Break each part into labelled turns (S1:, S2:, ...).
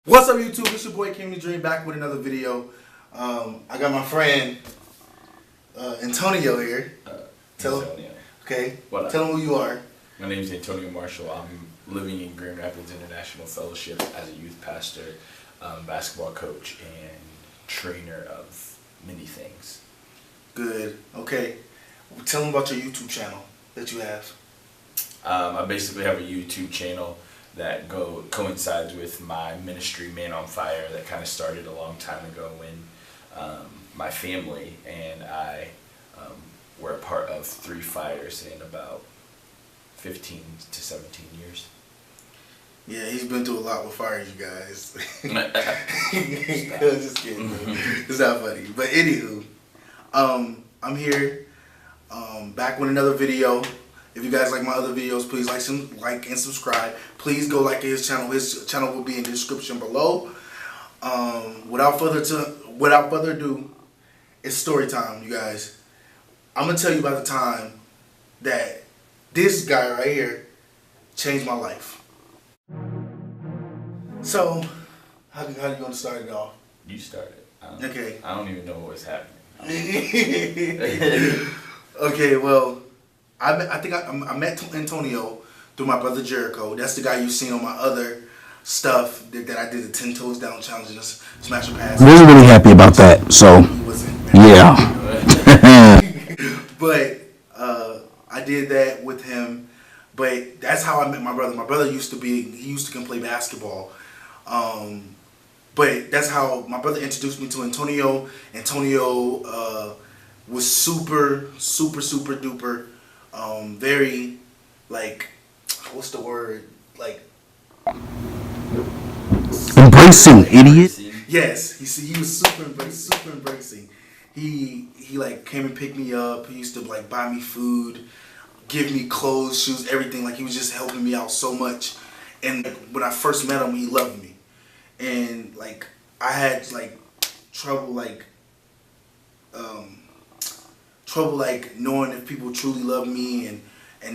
S1: What's up, YouTube? It's your boy King the Dream back with another video. I got my friend Antonio here.
S2: Antonio.
S1: Okay.
S2: What up?
S1: Tell him who you are.
S2: My name is Antonio Marshall. I'm living in Grand Rapids International Fellowship as a youth pastor, basketball coach, and trainer of many things.
S1: Good. Okay. Tell him about your YouTube channel that you have.
S2: I basically have a YouTube channel that coincides with my ministry, Man on Fire, that kind of started a long time ago when my family and I were a part of 3 fires in about 15 to 17 years. Yeah,
S1: he's been through a lot with fires, you guys. Just kidding. It's not funny. But anywho, I'm here back with another video. If you guys like my other videos, please like and subscribe. Please go like his channel. His channel will be in the description below. Without further ado, it's story time, you guys. I'm gonna tell you about the time that this guy right here changed my life. So, how do you want to start it off?
S2: You started.
S1: Okay.
S2: I don't even know what's happening.
S1: Okay, well, I think I met Antonio through my brother Jericho. That's the guy you've seen on my other stuff that I did the 10 toes down challenge and smash and pass.
S3: Really happy about that. So, yeah.
S1: But I did that with him. But that's how I met my brother. My brother he used to come play basketball. But that's how my brother introduced me to Antonio. Antonio was super duper, very, like, what's the word? Like,
S3: embracing, idiot.
S1: Yes, he was super embracing. He like came and picked me up. He used to like buy me food, give me clothes, shoes, everything. Like, he was just helping me out so much. And when I first met him, he loved me. And like I had like trouble knowing if people truly love me and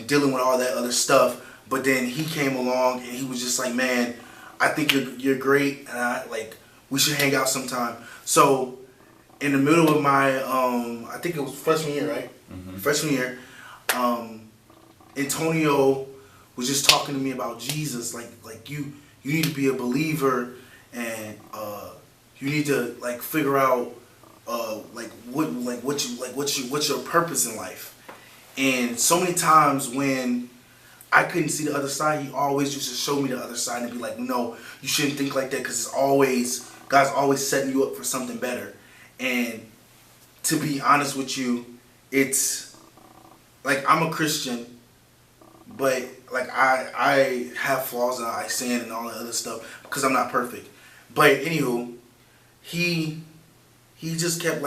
S1: dealing with all that other stuff. But then he came along and he was just like, man, I think you're great, and we should hang out sometime. So in the middle of my I think it was freshman year, right? Mm-hmm. Freshman year, Antonio was just talking to me about Jesus, like you need to be a believer, and you need to like figure out what's your purpose in life. And so many times when I couldn't see the other side, he always used to show me the other side and be like, no, you shouldn't think like that, because God's always setting you up for something better. And to be honest with you, it's like I'm a Christian, but like I have flaws and I sin and all that other stuff because I'm not perfect. But anywho, he just kept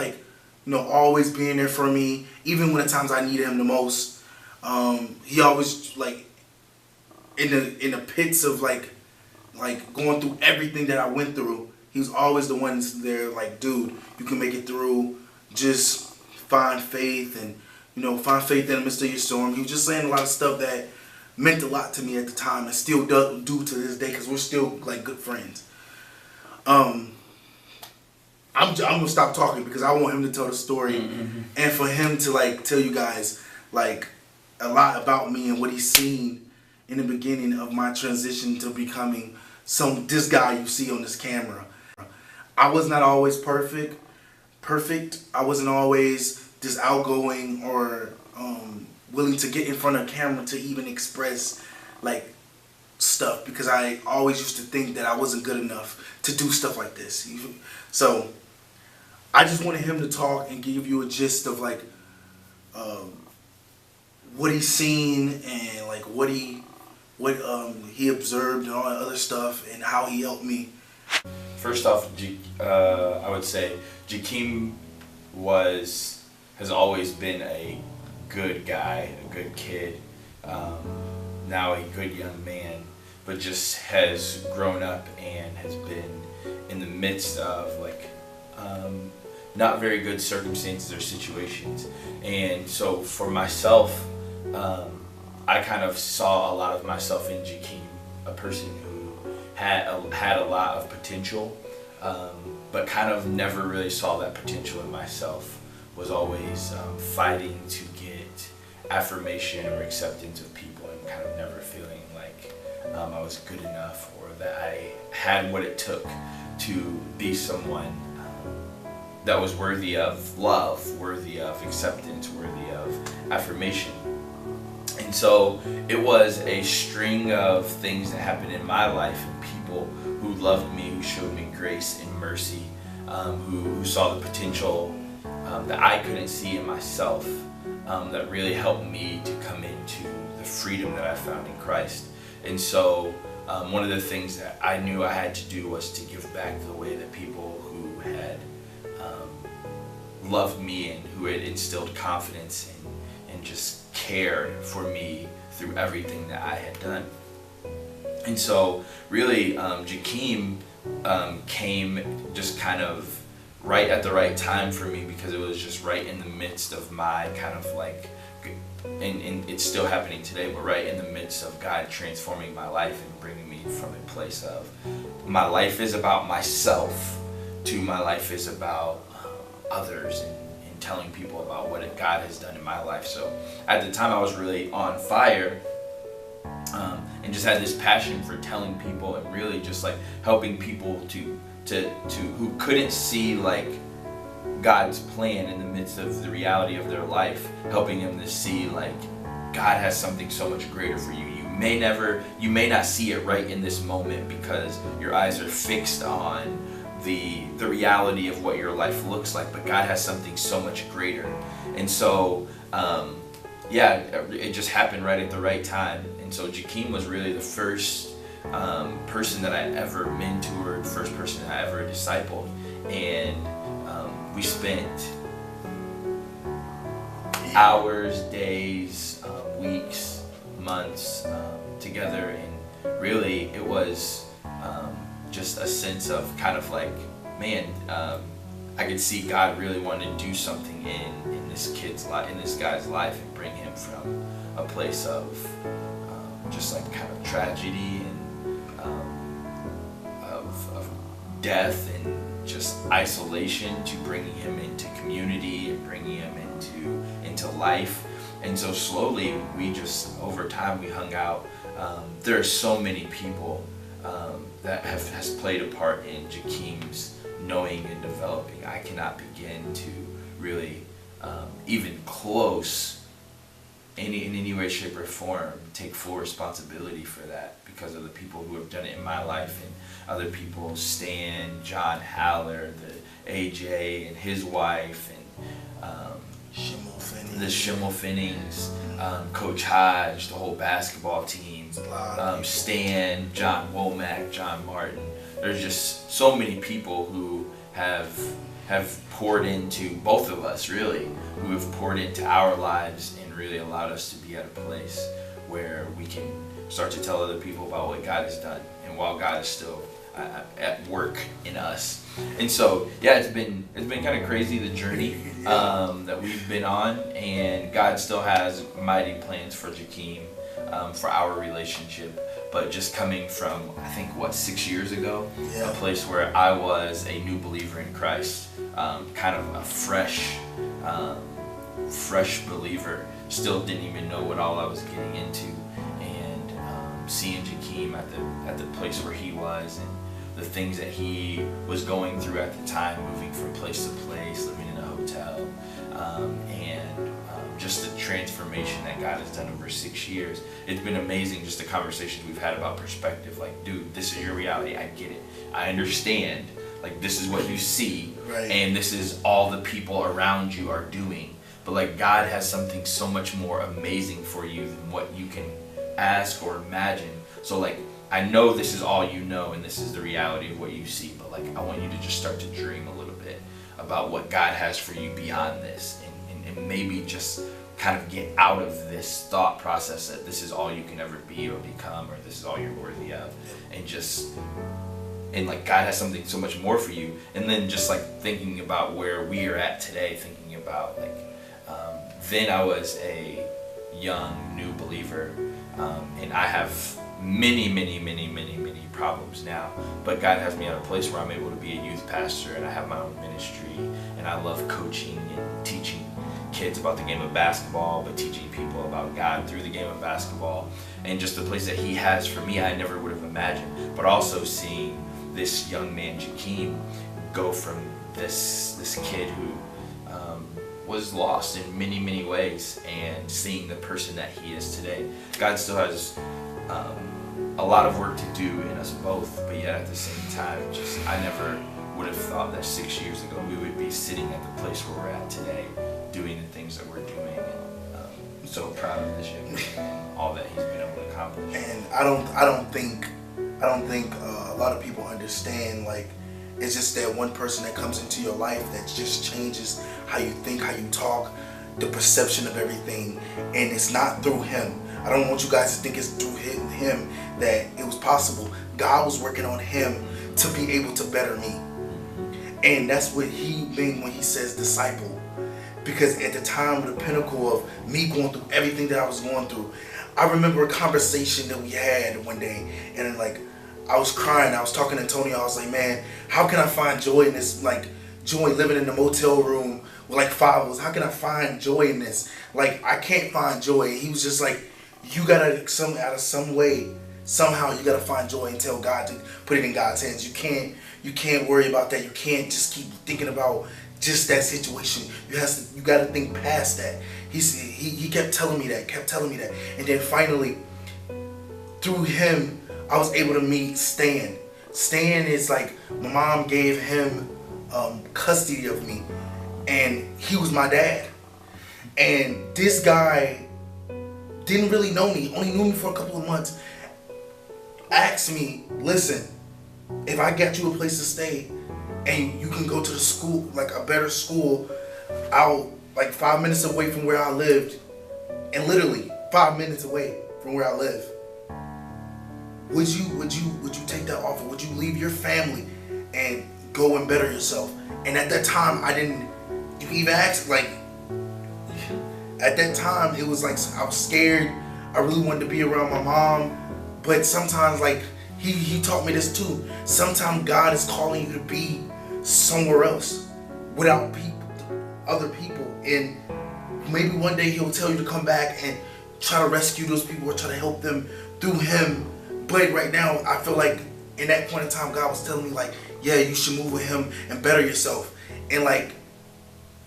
S1: always being there for me, even when the times I needed him the most. He always like in the pits of like going through everything that I went through. He was always the one there, like, dude, you can make it through. Just find faith and find faith in the midst of your storm. He was just saying a lot of stuff that meant a lot to me at the time and still do to this day, because we're still like good friends. I'm gonna stop talking because I want him to tell the story, and for him to like tell you guys like a lot about me and what he's seen in the beginning of my transition to becoming this guy you see on this camera. I was not always perfect. I wasn't always just outgoing or willing to get in front of camera to even express like stuff, because I always used to think that I wasn't good enough to do stuff like this. So I just wanted him to talk and give you a gist of like what he's seen and like what he observed and all that other stuff, and how he helped me.
S2: First off, I would say Jakeem has always been a good guy, a good kid, now a good young man, but just has grown up and has been in the midst of not very good circumstances or situations. And so for myself, I kind of saw a lot of myself in Jakeem, a person who had a lot of potential, but kind of never really saw that potential in myself. Was always fighting to get affirmation or acceptance of people, and kind of never feeling like I was good enough, or that I had what it took to be someone that was worthy of love, worthy of acceptance, worthy of affirmation. And so it was a string of things that happened in my life, and people who loved me, who showed me grace and mercy, who saw the potential that I couldn't see in myself, that really helped me to come into the freedom that I found in Christ. And so one of the things that I knew I had to do was to give back the way that people who had loved me and who had instilled confidence and just cared for me through everything that I had done. And so really Jakeem came just kind of right at the right time for me, because it was just right in the midst of my kind of like, and it's still happening today, but right in the midst of God transforming my life and bringing me from a place of my life is about myself to my life is about others, and telling people about what God has done in my life. So at the time I was really on fire, and just had this passion for telling people and really just like helping people to who couldn't see like God's plan in the midst of the reality of their life, helping them to see like God has something so much greater for you. You may not see it right in this moment because your eyes are fixed on the reality of what your life looks like, but God has something so much greater. And so it just happened right at the right time. And so Jakeem was really the first person that I ever mentored, first person I ever discipled, and we spent hours, days, weeks, months together, and really it was just a sense of kind of like, man, I could see God really wanting to do something in this kid's life, in this guy's life, and bring him from a place of just like kind of tragedy and of death and just isolation, to bringing him into community and bringing him into life. And so slowly, we just, over time, we hung out. There are so many people that has played a part in Jakeem's knowing and developing. I cannot begin to really even close in any way, shape, or form take full responsibility for that, because of the people who have done it in my life, and other people, Stan, John Haller, the AJ and his wife, and the Schimmel Finnings, Coach Hodge, the whole basketball team, Stan, John Womack, John Martin. There's just so many people who have poured into both of us, really, who have poured into our lives and really allowed us to be at a place where we can start to tell other people about what God has done, and while God is still at work in us. And so it's been kind of crazy, the journey that we've been on, and God still has mighty plans for Jakeem, for our relationship. But just coming from, I think, 6 years ago, a place where I was a new believer in Christ, kind of a fresh believer, still didn't even know what all I was getting into, and seeing Jakeem at the place where he was, and the things that he was going through at the time, moving from place to place, living in a hotel, and just the transformation that God has done over 6 years. It's been amazing, just the conversations we've had about perspective. Like, dude, this is your reality. I get it. I understand. Like, this is what you see, right, and this is all the people around you are doing. But like, God has something so much more amazing for you than what you can ask or imagine. So like, I know this is all you know, and this is the reality of what you see, but like, I want you to just start to dream a little bit about what God has for you beyond this, and maybe just kind of get out of this thought process that this is all you can ever be or become, or this is all you're worthy of, and like, God has something so much more for you. And then just like thinking about where we are at today, thinking about like, then I was a young new believer, and I have many problems now. But God has me at a place where I'm able to be a youth pastor, and I have my own ministry, and I love coaching and teaching kids about the game of basketball, but teaching people about God through the game of basketball, and just the place that He has for me I never would have imagined. But also seeing this young man, Jakeem, go from this kid who was lost in many, many ways, and seeing the person that he is today. God still has a lot of work to do in us both, but yet at the same time, just I never would have thought that 6 years ago we would be sitting at the place where we're at today, doing the things that we're doing. And I'm so proud of this young man and all that he's been able to accomplish.
S1: And I don't think a lot of people understand, like, it's just that one person that comes into your life that just changes how you think, how you talk, the perception of everything, and it's not through him. I don't want you guys to think it's through him that it was possible. God was working on him to be able to better me. And that's what he meant when he says disciple. Because at the time of the pinnacle of me going through everything that I was going through, I remember a conversation that we had one day, and like, I was crying. I was talking to Tony. I was like, man, how can I find joy in this? Like, joy living in the motel room with like 5 of us. How can I find joy in this? Like, I can't find joy. He was just like, you gotta out of some way, somehow you gotta find joy and tell God to put it in God's hands. You can't worry about that. You can't just keep thinking about just that situation. You gotta think past that. He kept telling me that, and then finally, through him, I was able to meet Stan. Stan is like, my mom gave him custody of me, and he was my dad. And this guy didn't really know me, only knew me for a couple of months. Asked me, listen, if I get you a place to stay and you can go to the school, like a better school, out like 5 minutes away from where I lived, and literally 5 minutes away from where I live, would you take that offer? Would you leave your family and go and better yourself? And at that time, I didn't even ask. Like, at that time, it was like I was scared. I really wanted to be around my mom, but sometimes, like, he taught me this too. Sometimes God is calling you to be somewhere else without other people, and maybe one day He'll tell you to come back and try to rescue those people or try to help them through Him. But right now, I feel like in that point in time, God was telling me, like, yeah, you should move with Him and better yourself. And like,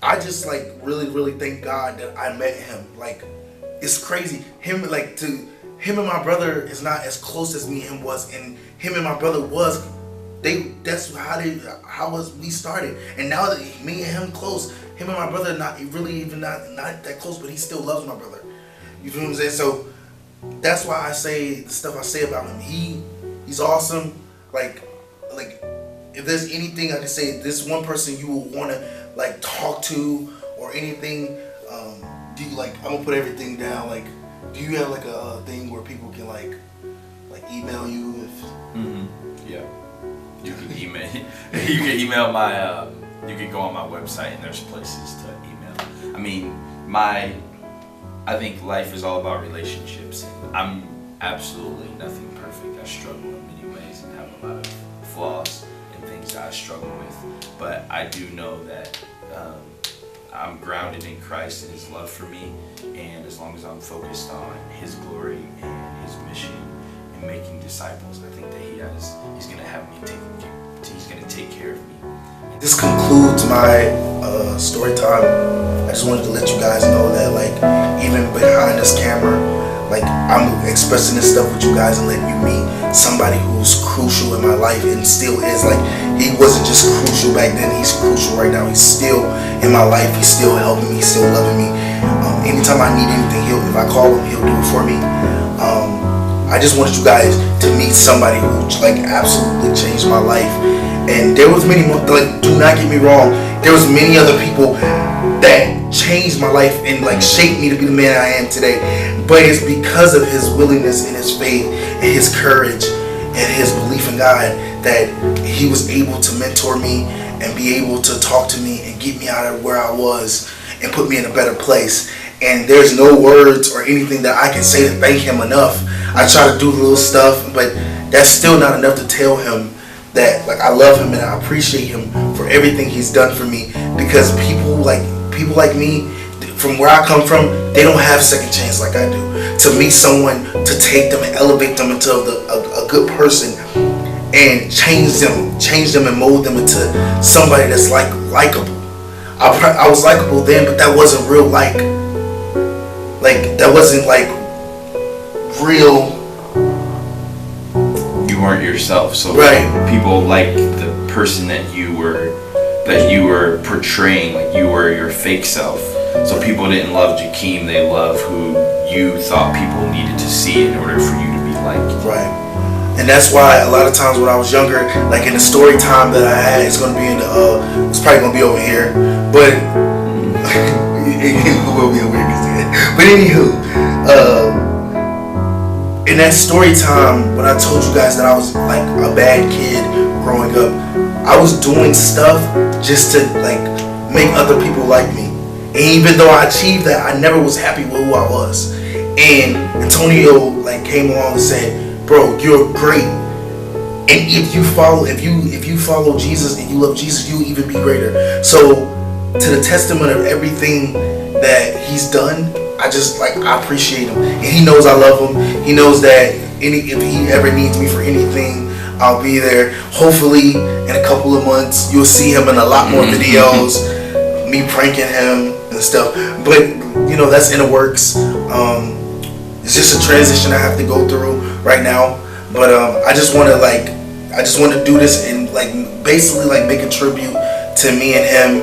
S1: I just like really thank God that I met him. Like, it's crazy. Him and my brother is not as close as me and him was, and him and my brother was. That's how we started. And now that me and him close, him and my brother not that close, but he still loves my brother. You feel what I'm saying? So that's why I say the stuff I say about him. He's awesome. Like if there's anything I can say, this one person you will want to like talk to or anything. Do you like? I'm gonna put everything down. Like, do you have like a thing where people can like email you if?
S2: Yeah. You can email. You can email my. You can go on my website and there's places to email. I mean, I think life is all about relationships. And I'm absolutely nothing perfect. I struggle in many ways and have a lot of flaws and things that I struggle with. But I do know that I'm grounded in Christ and His love for me. And as long as I'm focused on His glory and His mission and making disciples, I think that He's going to have me He's going to take care of me.
S1: This concludes my story time. I just wanted to let you guys know that, like, even behind this camera, like, I'm expressing this stuff with you guys and letting you meet somebody who's crucial in my life and still is. Like, he wasn't just crucial back then, he's crucial right now. He's still in my life, he's still helping me, he's still loving me. Anytime I need anything, if I call him, he'll do it for me. I just wanted you guys to meet somebody who like absolutely changed my life. And there was many more, like, do not get me wrong, there was many other people that changed my life and like shaped me to be the man I am today. But it's because of his willingness and his faith and his courage and his belief in God that he was able to mentor me and be able to talk to me and get me out of where I was and put me in a better place. And there's no words or anything that I can say to thank him enough. I try to do little stuff, but that's still not enough to tell him that like I love him and I appreciate him for everything he's done for me. Because people like me, from where I come from, they don't have second chance like I do. To meet someone, to take them and elevate them into a good person and change them and mold them into somebody that's likable. I was likable then, but that wasn't real that wasn't like real.
S2: You weren't yourself, so
S1: right.
S2: People like the person that you were portraying, like you were your fake self. So people didn't love Jakeem, they love who you thought people needed to see in order for you to be liked.
S1: Right. And that's why a lot of times when I was younger, like in the story time that I had, it's gonna be in the it's probably gonna be over here, but it will be over here. But anywho, in that story time when I told you guys that I was like a bad kid growing up, I was doing stuff just to like make other people like me. And even though I achieved that, I never was happy with who I was. And Antonio like came along and said, "Bro, you're great. And if you follow Jesus and you love Jesus, you'll even be greater." So to the testament of everything that he's done, I appreciate him. And he knows I love him. He knows that if he ever needs me for anything, I'll be there. Hopefully in a couple of months you'll see him in a lot more videos, me pranking him and stuff. But that's in the works. It's just a transition I have to go through right now. But I just want to do this and basically make a tribute to me and him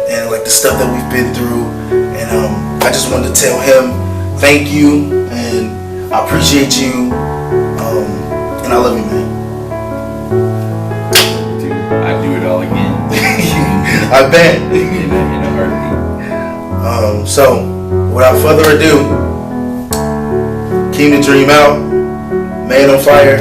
S1: and the stuff that we've been through. And I just wanted to tell him thank you and I appreciate you. And I love you, man.
S2: Dude, I'd do it all again.
S1: I bet.
S2: In a heartbeat.
S1: So, without further ado, Keem the Dream out. Man on Fire.